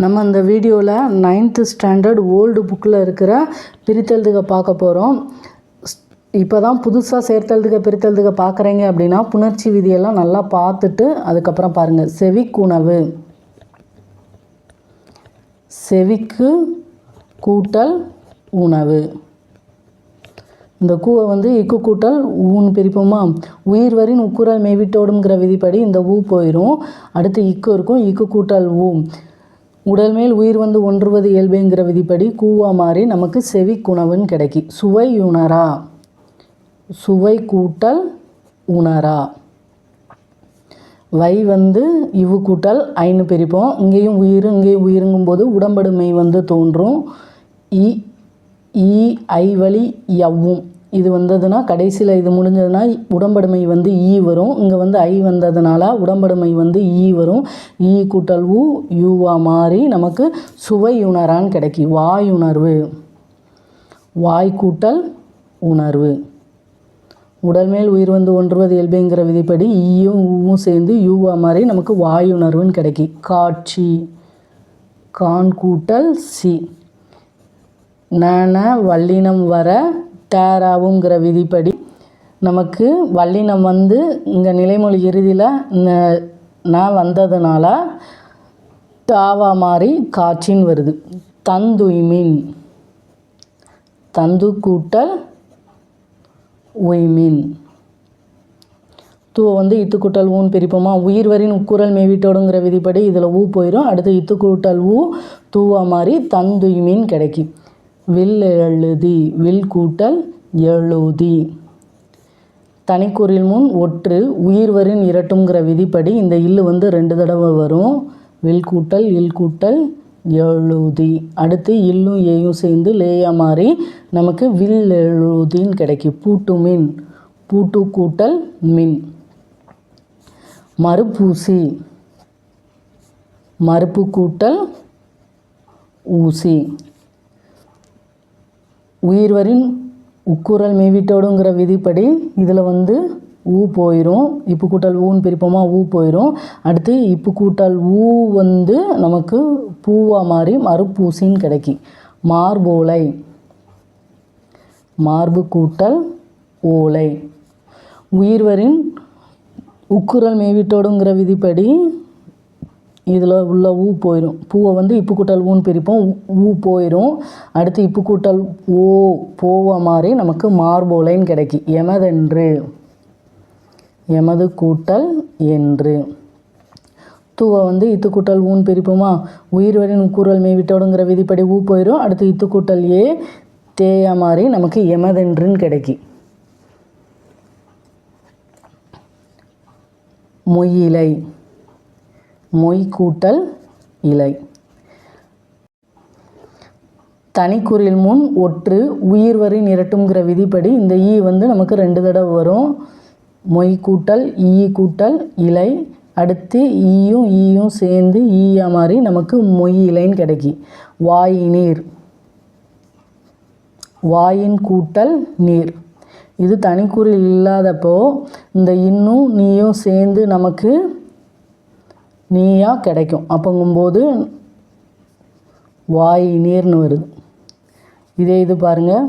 நம்ம இந்த வீடியோவில் 9th ஸ்டாண்டர்ட் ஓல்டு புக்கில் இருக்கிற பிரித்தெழுதுக பார்க்க போகிறோம். இப்போ தான் புதுசாக சேர்த்தெழுதுக பிரித்தெழுதுக பார்க்குறீங்க அப்படின்னா புணர்ச்சி விதியெல்லாம் நல்லா பார்த்துட்டு அதுக்கப்புறம் பாருங்கள். செவிக்குணவு, செவிக்கு கூட்டல் உணவு. இந்த கூவை வந்து இக்கு கூட்டல் ஊன்னு பிரிப்போமா. உயிர் வரின் உக்குரல் மெய்விட்டோடுங்கிற விதிப்படி இந்த ஊ போயிடும். அடுத்து இக்கு இருக்கும், இக்கு கூட்டல் ஊ. உடல் மேல் உயிர் வந்து ஒன்றுவது இயல்புங்கிற விதிப்படி கூவா மாறி நமக்கு செவிக்குணவுன்னு கிடைக்கி. சுவை உணரா, சுவை கூட்டல் உணரா. வை வந்து இவு கூட்டல் ஐன்னு பிரிப்போம். இங்கேயும் உயிர் இங்கேயும் உயிருங்கும்போது உடம்படுமை வந்து தோன்றும். ஈ ஐ வழி யவ்வும் இது வந்ததுன்னா கடைசியில் இது முடிஞ்சதுன்னா உடம்படுமை வந்து ஈ வரும். இங்கே வந்து ஐ வந்ததுனால உடம்படுமை வந்து ஈ வரும். ஈ கூட்டல் ஊ யூவா மாறி நமக்கு சுவையுணரான்னு கிடைக்கி. வாயுணர்வு, வாய் கூட்டல் உணர்வு. உடல் மேல் உயிர் வந்து ஒன்றுவது இயல்புங்கிற விதிப்படி ஈயும் ஊவும் சேர்ந்து யூவா மாறி நமக்கு வாயுணர்வுன்னு கிடைக்கி. காட்சி, கான் கூட்டல் சி. நன வல்லினம் வர டேராவுங்கிற விதிப்படி நமக்கு வல்லினம் வந்து இங்கே நிலைமொழி இறுதியில் ந வந்ததுனால டாவா மாறி காட்சின்னு வருது. தந்துய்மின், தந்து கூட்டல் உய்மின். தூவை வந்து இத்து கூட்டல் ஊன்னு பிரிப்போமா. உயிர் வரின் உக்குரல் மெய்விட்டோடுங்கிற விதிப்படி இதில் ஊ போயிடும். அடுத்து இத்து கூட்டல் ஊ தூவா மாறி தந்துய்மின் கிடைக்கி. வில் எழுதி, வில் கூட்டல் எழுதி. தனிக்குறில் முன் ஒற்று உயிர் வரின் இரட்டுங்கிற விதிப்படி இந்த இல்லு வந்து 2 தடவை வரும். வில் கூட்டல் இல் கூட்டல் எழுதி. அடுத்து இல்லும் ஏயும் சேர்ந்து லேயா மாறி நமக்கு வில் எழுதின்னு கிடைக்கி. பூட்டு மின், பூட்டு கூட்டல் மின். மறுப்பூசி, மறுப்பு கூட்டல் ஊசி. உயிர் வரின் உக்குரல் மெய்விட்டோடுங்கிற விதிப்படி இதில் வந்து ஊ போயிடும். இப்பு கூட்டல் ஊன்னு பிரிப்போமா, ஊ போயிடும். அடுத்து இப்பு கூட்டல் ஊ வந்து நமக்கு பூவா மாறி மறுப்பூசின்னு கிடைக்கி. மார்போலை, மார்பு கூட்டல் ஓலை. உயிர் வரின் உக்குரல் மெய்விட்டோடுங்கிற விதிப்படி இதில் உள்ள ஊ போயிடும். பூவை வந்து இப்பு கூட்டல் ஊன்னு பிரிப்போம், ஊ போயிடும். அடுத்து இப்பு கூட்டல் ஓ போவா மாறி நமக்கு மார்போலைன்னு கிடைக்கி. எமதென்று, எமது கூட்டல் என்று. தூவை வந்து இத்து கூட்டல் ஊன்னு பிரிப்போமா. உயிர் வரின் உக்குரல் மெய்விட்டோடுங்கிற விதிப்படி ஊ போயிடும். அடுத்து இத்து கூட்டல் ஏ தேயா மாறி நமக்கு எமதென்றுன்னு கிடைக்கி. மொய்யிலை, மொய் கூட்டல் இலை. தனிக்குறில் முன் ஒற்று உயிர் வரின் இரட்டுங்கிற விதிப்படி இந்த ஈ வந்து நமக்கு 2 தடவை வரும். மொய் கூட்டல் ஈ கூட்டல் இலை. அடுத்து ஈயும் சேர்ந்து ஈயா மாதிரி நமக்கு மொய் இலைன்னு கிடைக்கி. வாய் நீர், வாயின் கூட்டல் நீர். இது தனிக்குறில் இல்லாதப்போ இந்த இன்னும் நீயும் சேர்ந்து நமக்கு நீயா கிடைக்கும். அப்போங்கும்போது வாய் நீர்னு வருது. இதே இது பாருங்கள்.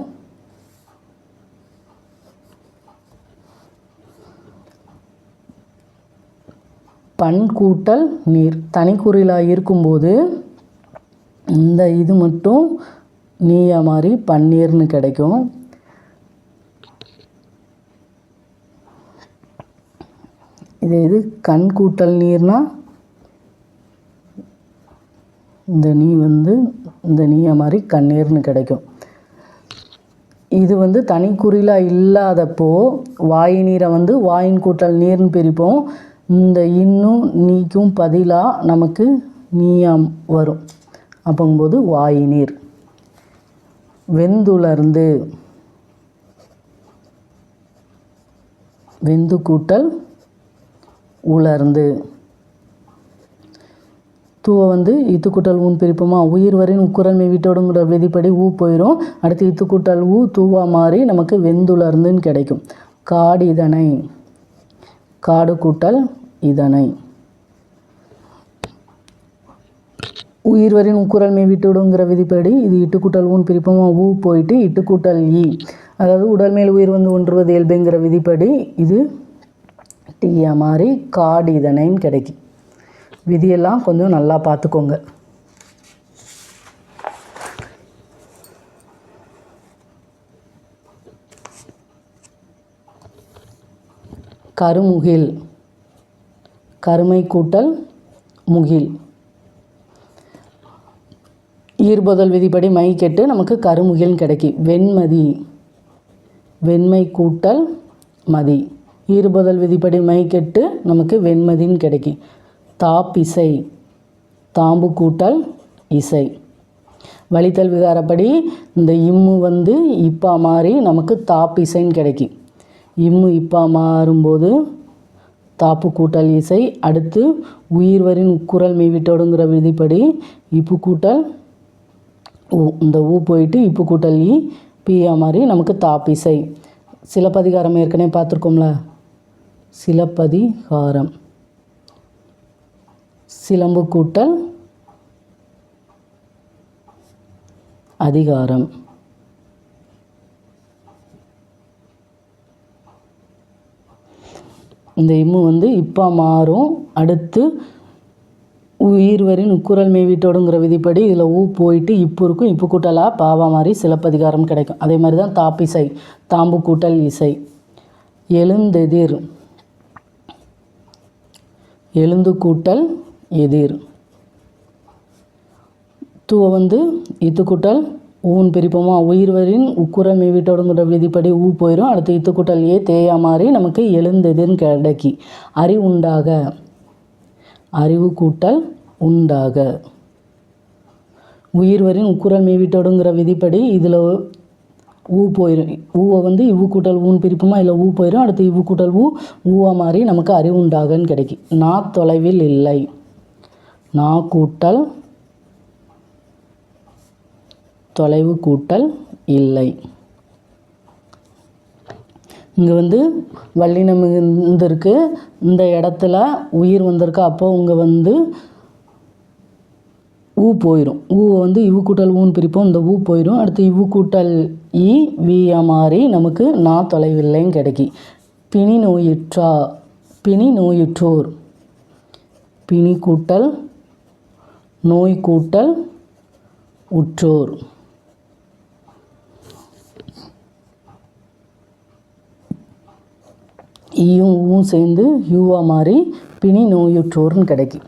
பண் கூட்டல் நீர். தனிக்குறிலாக இருக்கும்போது இந்த இது மட்டும் நீயா மாதிரி பன்னீர்னு கிடைக்கும். இதே இது கண் கூட்டல் நீர்னா இந்த நீ வந்து இந்த நீயா மாதிரி கண்ணீர்னு கிடைக்கும். இது வந்து தனிக்குறிலாக இல்லாதப்போ வாய் நீரை வந்து வாயின் கூட்டல் நீர்னு பிரிப்போம். இந்த இன்னும் நீக்கும் பதிலாக நமக்கு நீயாம் வரும். அப்போங்கும்போது வாய் நீர். வெந்துலர்ந்து, வெந்து கூட்டல் உலர்ந்து. தூவை வந்து இத்து கூட்டல் ஊன்னு பிரிப்போமா. உயிர் வரின் உக்குரல் மெய்விட்டோடுங்கிற விதிப்படி ஊ போயிடும். அடுத்து இத்து கூட்டல் ஊ தூவா மாறி நமக்கு வெந்துலர்ந்துன்னு கிடைக்கும். காடு இதனை, காடு கூட்டல் இதனை. உயிர்வரின் உக்குரல் மெய் விட்டுடுங்கிற விதிப்படி இது இட்டு கூட்டல் ஊன் பிரிப்போமா ஊ போயிட்டு இட்டு கூட்டல் ஈ, அதாவது உடல் மேல் உயிர் வந்து ஒன்றுவது இயல்புங்கிற விதிப்படி இது டீயா மாதிரி காடு இதனைன்னு கிடைக்கும். விதியெல்லாம் கொஞ்சம் நல்லா பார்த்துக்கோங்க. கருமுகில், கருமை கூட்டல் முகில். ஈர்பொதல் விதிப்படி மை கெட்டு நமக்கு கருமுகில் கிடைக்கும். வெண்மதி, வெண்மை கூட்டல் மதி. ஈர்பொதல் விதிப்படி மை கெட்டு நமக்கு வெண்மதின்னு கிடைக்கும். தாப்பிசை, தாம்பு கூட்டல் இசை. வழித்தல் விகாரப்படி இந்த இம்மு வந்து இப்பா மாறி நமக்கு தாப்பிசைன்னு கிடைக்கும். இம்மு இப்பா மாறும்போது தாப்பு கூட்டல் இசை. அடுத்து உயிர்வரின் உக்குரல் மெய்விட்டோடுங்கிற விதிப்படி இப்பு கூட்டல் ஊ, இந்த ஊ போயிட்டு இப்பு கூட்டல் ஈ பியா மாதிரி நமக்கு தாப்பிசை. சிலப்பதிகாரம் ஏற்கனவே பார்த்துருக்கோம்ல, சிலப்பதிகாரம். சிலம்பு கூட்டல் அதிகாரம். இந்த இம்மு வந்து இப்போ மாறும். அடுத்து உயிர்வரின் உக்குரல் மெய்விட்டோடுங்கிற விதிப்படி இதில் ஊ போயிட்டு இப்போ இருக்கும். இப்போ கூட்டலா பாவா மாதிரி சிலப்பதிகாரம் கிடைக்கும். அதே மாதிரி தான் தாப்பிசை, தாம்பு கூட்டல் இசை. எழுந்தெதிர், எழுந்து கூட்டல் எதிர். தூவை வந்து இத்து கூட்டல் ஊன் பிரிப்போமா உயிர்வரின் உக்குரல் மெய்விட்டோடுங்கிற விதிப்படி ஊ போயிடும். அடுத்து இத்து கூட்டல் ஏ தேயா மாதிரி நமக்கு எழுந்தெதிர்னு கிடைக்கி. அறிவுண்டாக, அறிவு கூட்டல் உண்டாக. உயிர்வரின் உக்குரல் மெய்விட்டோடுங்கிற விதிப்படி இதில் ஊ போயிடும். ஊவை வந்து இவ்வு கூட்டல் ஊன் பிரிப்போமா, இல்லை ஊ போயிடும். அடுத்து இவ்வு கூட்டல் ஊவா மாதிரி நமக்கு அறிவுண்டாகன்னு கிடைக்கும். நா தொலைவில் இல்லை, நா கூட்டல் தொலைவு கூட்டல் இல்லை. இங்கே வந்து வல்லினம் இருந்திருக்கு, இந்த இடத்துல உயிர் வந்திருக்கு. அப்போ இங்கே வந்து ஊ போயிடும். ஊவை வந்து இவ்வு கூட்டல் ஊன் பிரிப்போம், இந்த ஊ போயிடும். அடுத்து இவ்வு கூட்டல் ஈ வியா மாதிரி நமக்கு நா தொலைவில்லைன்னு கிடைக்கி. பிணி நோயுற்றா, பிணி நோயுற்றோர். பிணி கூட்டல் நோய் கூட்டல் உற்றோர். ஈயும் ஊவும் சேர்ந்து யூவா மாதிரி பிணி நோயுற்றோர்னு கிடைக்கும்.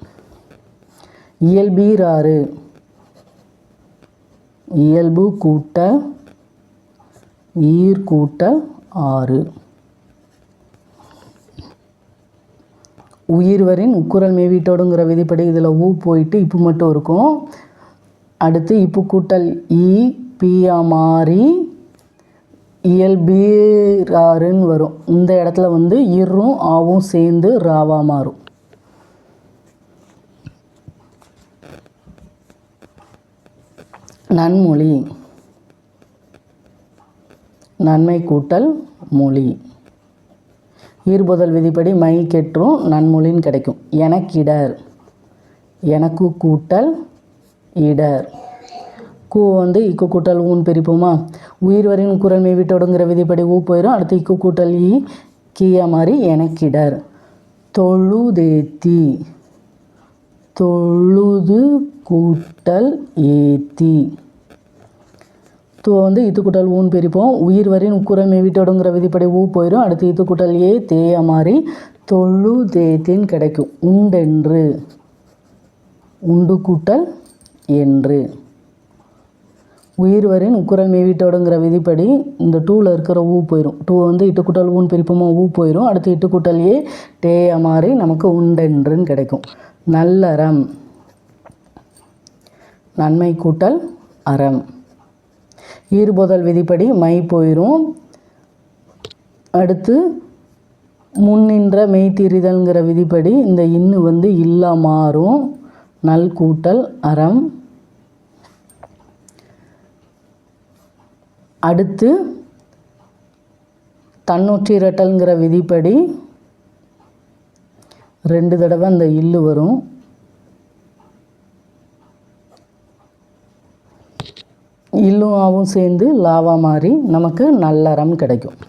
இயல்பீராறு, இயல்பு கூட்டல் ஈர் கூட்டல் ஆறு. உயிர்வரின் உக்குரல் மெய்விட்டோடுங்கிற விதிப்படி இதில் ஊ போயிட்டு இப்பு மட்டும் இருக்கும். அடுத்து இப்பு கூட்டல் ஈ பியா மாறி இயல்பீராறுன்னு வரும். இந்த இடத்துல வந்து இரும் ஆவும் சேர்ந்து ராவா மாறும். நன்மொழி, நன்மை கூட்டல் மொழி. ஈர்பொதல் விதிப்படி மை கெற்றும் நன்மொழின்னு கிடைக்கும். எனக்கிடர், எனக்கு கூட்டல் இடர். கூ வந்து இக்கு கூட்டல் ஊன் பிரிப்போமா உயிர்வரின் உக்குரல் மெய்விட்டோடுங்கிற விதிப்படி ஊ போயிடும். அடுத்து இக்கு கூட்டல் ஈ கீயா மாதிரி எனக்கிடர். தொழுதேத்தி, தொழுது கூட்டல் ஏத்தி. தூ வந்து இத்து கூட்டல் ஊன் பிரிப்போம். உயிர்வரின் உக்குரல் மெய்விட்டோடுங்கிற விதிப்படி ஊ போயிடும். அடுத்து இத்து கூட்டல் ஏ தேயா மாதிரி தொழுதேத்தின்னு கிடைக்கும். உண்டென்று, உண்டு கூட்டல் என்று. உயிர்வரின் உக்குரல் மெய்விட்டோடுங்கிற விதிப்படி இந்த டூவில் இருக்கிற ஊ போயிடும். டூ வந்து இட்டு கூட்டல் ஊன் பிரிப்போமா ஊ போயிடும். அடுத்து இட்டு கூட்டல் ஏ டேயா மாதிரி நமக்கு உண்டென்றுன்னு கிடைக்கும். நல்லறம், நன்மை கூட்டல் அறம். ஈர்பொதல் விதிப்படி மை போயிடும். அடுத்து முன்னின்ற மெய்திரிதல்ங்கிற விதிப்படி இந்த இன்னு வந்து இல்லா மாறும். நல் கூட்டல் அறம். அடுத்து தன்னொற்றிரட்டல்ங்கிற விதிப்படி 2 தடவை அந்த இல்லு வரும். இல்லும் ஆவும் சேர்ந்து லாவா மாறி நமக்கு நல்லறம் கிடைக்கும்.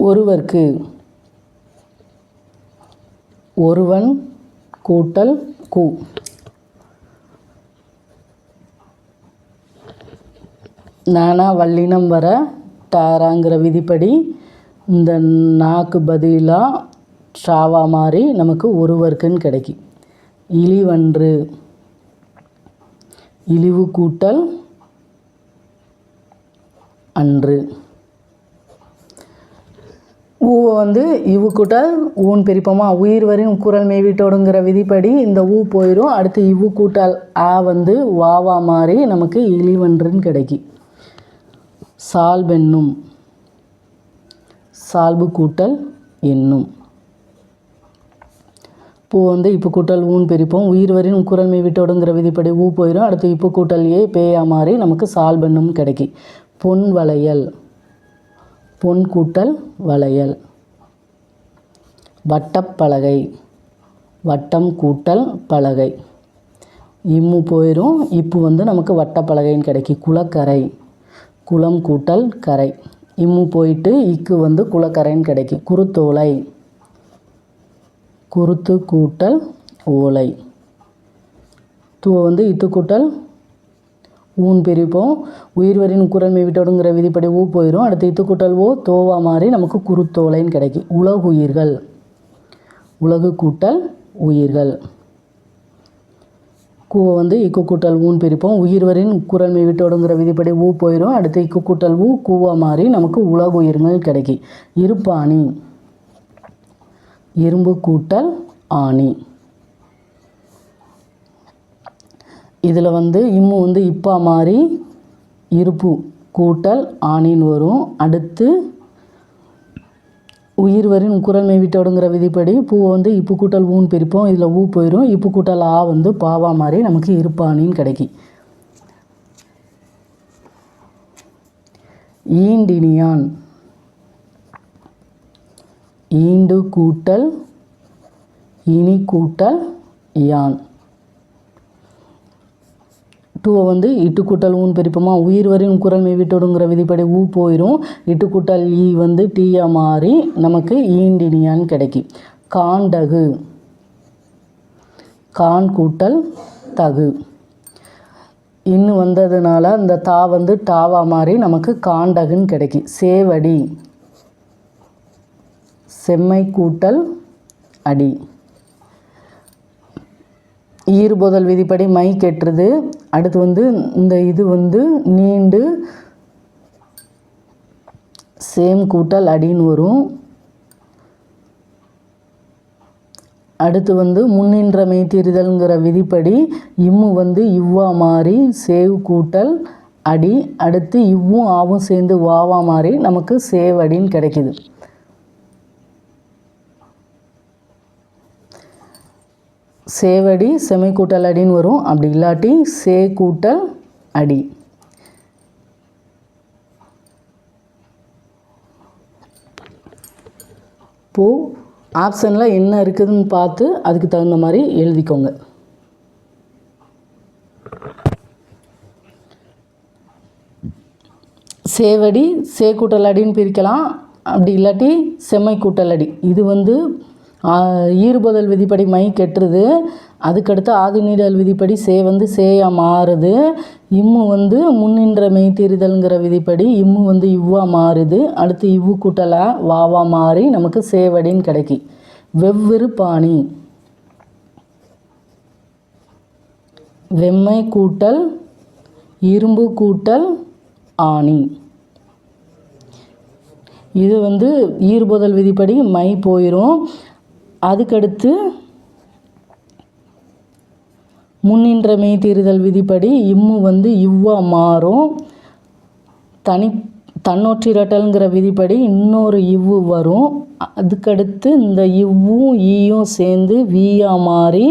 ஒருவர்க்கு ஒருவன் கூட்டல் கு. நானா வல்லினம் வர டாராங்கிற விதிப்படி இந்த நாக்கு பதிலாக ஷாவா மாறி நமக்கு ஒருவர்க்குன்னு கிடைக்கும். இழிவன்று இழிவு கூட்டல் அன்று. ஊவை வந்து இவு கூட்டல் ஊன்னு பிரிப்போமா. உயிர் வரின் குரல் மெய்விட்டோடுங்கிற விதிப்படி இந்த ஊ போயிடும். அடுத்து இவு கூட்டல் ஆ வந்து வாவா மாறி நமக்கு இழிவன்றுன்னு கிடைக்கும். சால்பென்னும் சால்பு கூட்டல் என்னும். பூ வந்து இப்போ கூட்டல் ஊன்னு பிரிப்போம். உயிர் வரின் குரல் மெய்விட்டோடுங்கிற விதிப்படி ஊ போயிடும். அடுத்து இப்போ கூட்டல் ஏ பேயா மாறி நமக்கு சால்பென்னும் கிடைக்கும். பொன் வளையல் பொன் கூட்டல் வளையல். வட்டப்பலகை வட்டம் கூட்டல் பலகை. இம்மு போயிடும். இப்போ வந்து நமக்கு வட்டப்பலகைன்னு கிடைக்கும். குளக்கரை குளம் கூட்டல் கரை. இம்மு போயிட்டு இக்கு வந்து குளக்கரைன்னு கிடைக்கும். குருத்தோலை குருத்து கூட்டல் ஓலை. தூவை வந்து இத்து கூட்டல் ஊன் பிரிப்போம். உயிர் வரின் குரல் மெய்விட்டோடுங்கிற விதிப்படி ஊ போயிடும். அடுத்து இத்து கூட்டல் ஓ தோவா மாறி நமக்கு குருத்தோலைன்னு கிடைக்கும். உலகுயிர்கள் உலகு கூட்டல் உயிர்கள். கூவை வந்து இக்கு கூட்டல் ஊன் பிரிப்போம். உயிர் வரின் குரல் மெய்விட்டோடுங்கிற விதிப்படி ஊ போயிடும். அடுத்து இக்கு கூட்டல் ஊ கூவா மாறி நமக்கு உலகுயிர்கள் கிடைக்கும். இருப்பாணி இரும்பு கூட்டல் ஆணி. இதில் வந்து இம்மு வந்து இப்பா மாறி இருப்பு கூட்டல் ஆணின்னு வரும். அடுத்து உயிர் வரின் குரல் மெய்விட்டோடுங்கிற விதிப்படி பூவை வந்து இப்பு கூட்டல் ஊன்னு பிரிப்போம். இதில் ஊ போயிடும். இப்பு கூட்டல் ஆ வந்து பாவா மாறி நமக்கு இருப்பாணின்னு கிடைக்கும். ஈண்டினியான் ஈண்டு கூட்டல் இனி கூட்டல் யான். டூவை வந்து இட்டு கூட்டல் ஊன்னு பிரிப்போமா. உயிர் வரின் குரல் மெய்விட்டோடுங்கிற விதிப்படி ஊ போயிடும். இட்டு கூட்டல் ஈ வந்து டீயா மாறி நமக்கு ஈண்டினியான்னு கிடைக்கும். காண்டகு கான் கூட்டல் தகு. இன்னும் வந்ததுனால இந்த தா வந்து டாவா மாறி நமக்கு காண்டகுன்னு கிடைக்கும். சேவடி செம்மை கூட்டல் அடி. ஈறுபோதல் விதிப்படி மை கெட்டுறது. அடுத்து வந்து இந்த இது வந்து நீண்டு சேம் கூட்டல் அடின்னு வரும். அடுத்து வந்து முன்னின்ற மெய்தீரிதல்ங்கிற விதிப்படி இம்மு வந்து இவ்வா மாறி சேவ் கூட்டல் அடி. அடுத்து இவ்வும் ஆவும் சேர்ந்து வாவா மாறி நமக்கு சேவடின்னு கிடைக்கிது. சேவடி செமை கூட்டல் அடின்னு வரும். அப்படி இல்லாட்டி சே கூட்டல் அடி. இப்போது ஆப்ஷனில் என்ன இருக்குதுன்னு பார்த்து அதுக்கு தகுந்த மாதிரி எழுதிக்கோங்க. சேவடி சே கூட்டல் அடின்னு பிரிக்கலாம். அப்படி இல்லாட்டி செம்மை கூட்டல் அடி. இது வந்து ஈறுபதல் விதிப்படி மை கெட்டுருது. அதுக்கடுத்து ஆதி நீடல் விதிப்படி சே வந்து சேயா மாறுது. இம்மு வந்து முன்னின்ற மெய்தீரிதல்ங்கிற விதிப்படி இம்மு வந்து இவ்வா மாறுது. அடுத்து இவ்வு கூட்டலா வாவா மாறி நமக்கு சேவடின்னு கிடைக்கி. வெவ்விரு பாணி வெம்மை கூட்டல் இரும்பு கூட்டல் ஆணி. இது வந்து ஈறுபதல் விதிப்படி மை போயிடும். அதுக்கடுத்து முன்னின்ற மெய்தீரிதல் விதிப்படி இம்மு வந்து இவ்வா மாறும். தன்னொற்றிரட்டல்ங்கிற விதிப்படி இன்னொரு இவ்வு வரும். அதுக்கடுத்து இந்த இவ்வும் ஈயும் சேர்ந்து வீயா மாறி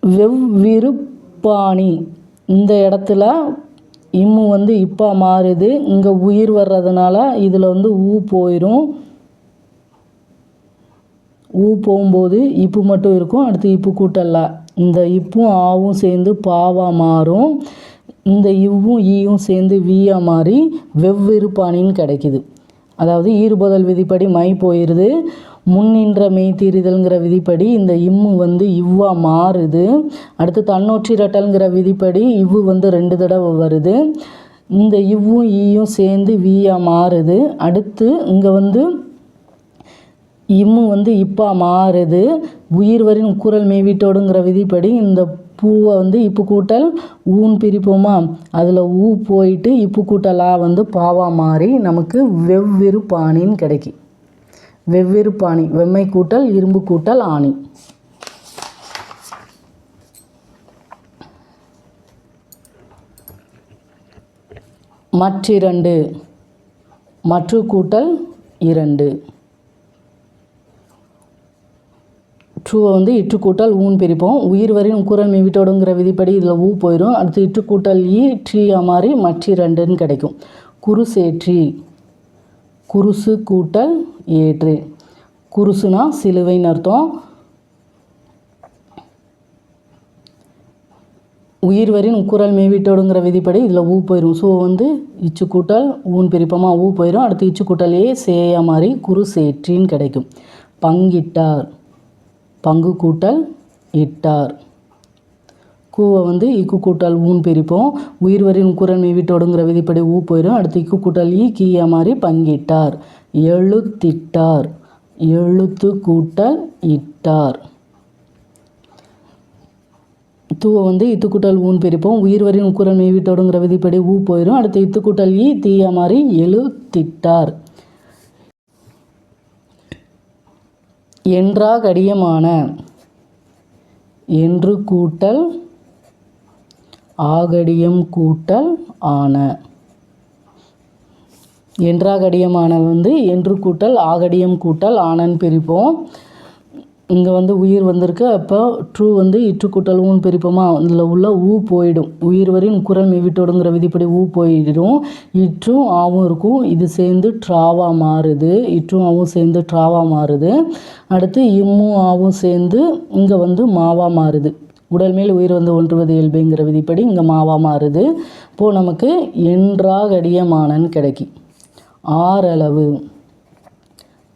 வெவ்விருப்பாணி இந்த இடத்துல இம்மு வந்து இப்போ மாறுது. இங்கே உயிர் வர்றதுனால இதில் வந்து ஊ போயிடும். ஊ போகும்போது இப்பு மட்டும் இருக்கும். அடுத்து இப்பு கூட்டல்ல இந்த இப்பும் ஆவும் சேர்ந்து பாவா மாறும். இந்த இவ்வும் ஈயும் சேர்ந்து வீயா மாறி வெவ்வேறு பாணின்னு கிடைக்குது. அதாவது ஈறுபோதல் விதிப்படி மை போயிடுது. முன்னின்ற மெய்தீரிதல்ங்கிற விதிப்படி இந்த இம்மு வந்து இவ்வா மாறுது. அடுத்து தன்னொற்றிரட்டல்ங்கிற விதிப்படி இவ்வு வந்து 2 தடவை வருது. இந்த இவ்வும் ஈயும் சேர்ந்து வீயா மாறுது. அடுத்து இங்கே வந்து இம்மு வந்து இப்போ மாறுது. உயிர்வரின் உக்குரல் மெய்வீட்டோடுங்கிற விதிப்படி இந்த பூவை வந்து இப்பு கூட்டல் ஊன் பிரிப்போமா, அதில் ஊ போயிட்டு இப்பு கூட்டலா வந்து பாவா மாறி நமக்கு வெவ்வேறு பாணின்னு கிடைக்கும். வெவ்வேறு பாணி வெம்மை கூட்டல் இரும்பு கூட்டல் ஆணி. மற்றிரண்டு மற்று கூட்டல் 2. ட்ரூவை வந்து இட்டு கூட்டல் ஊன் பிரிப்போம். உயிர்வரின் உக்குரல் மெய்வீட்டோடுங்கிற விதிப்படி இதில் ஊ போயிடும். அடுத்து இட்டு கூட்டல் ஈ ட்ரீயா மாதிரி மற்றிரண்டுன்னு கிடைக்கும். குருசேற்றி குருசு கூட்டல் ஏற்று. குருசுனா சிலுவைன்னு அர்த்தம். உயிர்வரின் உக்குரல் மெய்வீட்டோடுங்கிற விதிப்படி இதில் ஊ போயிடும். ஸோ வந்து இச்சு கூட்டல் ஊன் பிரிப்போமா, ஊ போயிடும். அடுத்து இச்சு கூட்டல் ஏ சேயா மாதிரி குருசேற்றின்னு கிடைக்கும். பங்கிட்டார் பங்கு கூட்டல் இட்டார். கூவை வந்து இக்கு கூட்டல் ஊன் பிரிப்போம். உயிர்வரின் உக்குரல் மெய்வீட்டோடுங்கிற விதிப்படி ஊ போயிடும். அடுத்து இக்கு கூட்டல் ஈ கீயா மாதிரி பங்கிட்டார். எழுத்திட்டார் எழுத்து கூட்டல் இட்டார். தூவை வந்து இத்து கூட்டல் ஊன் பிரிப்போம். உயிர்வரின் உக்குரல் மெய்வீட்டோடுங்கிற விதிப்படி ஊ போயிடும். அடுத்து இத்து கூட்டல் ஈ தீயா மாதிரி எழுத்திட்டார். என்றா கடியமான என்று கூட்டல் ஆகடியம் கூட்டல் ஆன. என்றா கடியமான வந்து என்று கூட்டல் ஆகடியம் கூட்டல் ஆனன்னு பிரிப்போம். இங்கே வந்து உயிர் வந்திருக்கு. அப்போ ட்ரூ வந்து இட்டு கூட்டல் ஊன் பிரிப்போமா, இதில் உள்ள ஊ போயிடும். உயிர்வரின் உக்குரல் மெய்வீட்டோடுங்கிற விதிப்படி ஊ போயிடும். இற்றும் ஆவும் இருக்கும். இது சேர்ந்து ட்ராவா மாறுது. இற்றும் ஆவும் சேர்ந்து ட்ராவா மாறுது. அடுத்து இம்மும் ஆவும் சேர்ந்து இங்கே வந்து மாவா மாறுது. உடல் மேல் உயிர் வந்து ஒன்றுவது இயல்புங்கிற விதிப்படி இங்கே மாவா மாறுது. இப்போது நமக்கு என்றா கடியமானன்னு கிடைக்கும். ஆறளவு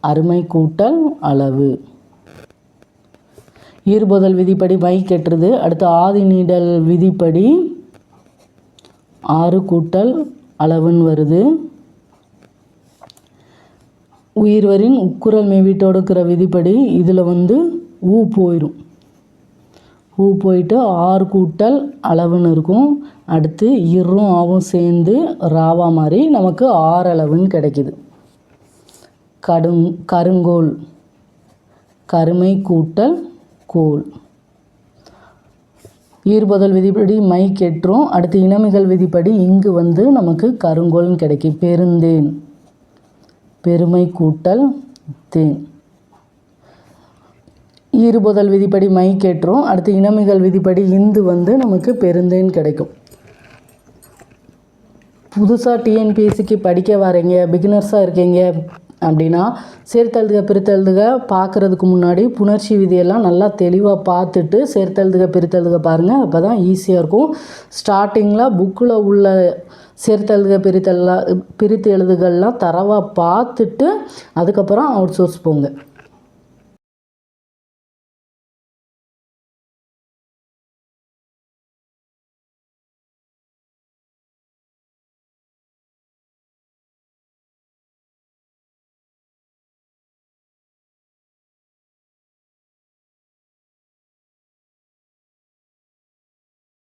அருமை கூட்டல் அளவு. ஈறுபோதல் விதிப்படி மை கெட்டுறது. அடுத்து ஆதி நீடல் விதிப்படி 6 கூட்டல் அளவுன்னு வருது. உயிர்வரின் உக்குரல் மெய்வீட்டோடுக்கிற விதிப்படி இதில் வந்து ஊ போயிடும். ஊ போயிட்டு 6 கூட்டல் அளவுன்னு இருக்கும். அடுத்து இரும் ஆவும் சேர்ந்து ராவா மாதிரி நமக்கு 6 அளவுன்னு கிடைக்கிது. கருங்கோல் கருமை கூட்டல் கோல். ஈறுபோதல் விதிப்படி மை கெட்டுரும். அடுத்து இனமிகள் விதிப்படி இங்கு வந்து நமக்கு கருங்கோல்னு கிடைக்கும். பெருந்தேன் பெருமை கூட்டல் தேன். ஈறுபோதல் விதிப்படி மை கெட்டுரும். அடுத்து இனமிகள் விதிப்படி இந்து வந்து நமக்கு பெருந்தேன் கிடைக்கும். புதுசாக டிஎன்பிஎஸ்சிக்கு படிக்க வரீங்க, பிகினர்ஸாக இருக்கீங்க அப்படின்னா சேர்த்தெழுதுக பிரித்தெழுதுக பார்க்குறதுக்கு முன்னாடி புணர்ச்சி விதியெல்லாம் நல்லா தெளிவாக பார்த்துட்டு சேர்த்தெழுதுக பிரித்தெழுதுக பாருங்கள். அப்போ தான் ஈஸியாக இருக்கும். ஸ்டார்டிங்கில் புக்கில் உள்ள சேர்த்தெழுதுக பிரித்து எழுதுகள்லாம் தரவாக பார்த்துட்டு அதுக்கப்புறம் அவுட் சோர்ஸ் போங்க.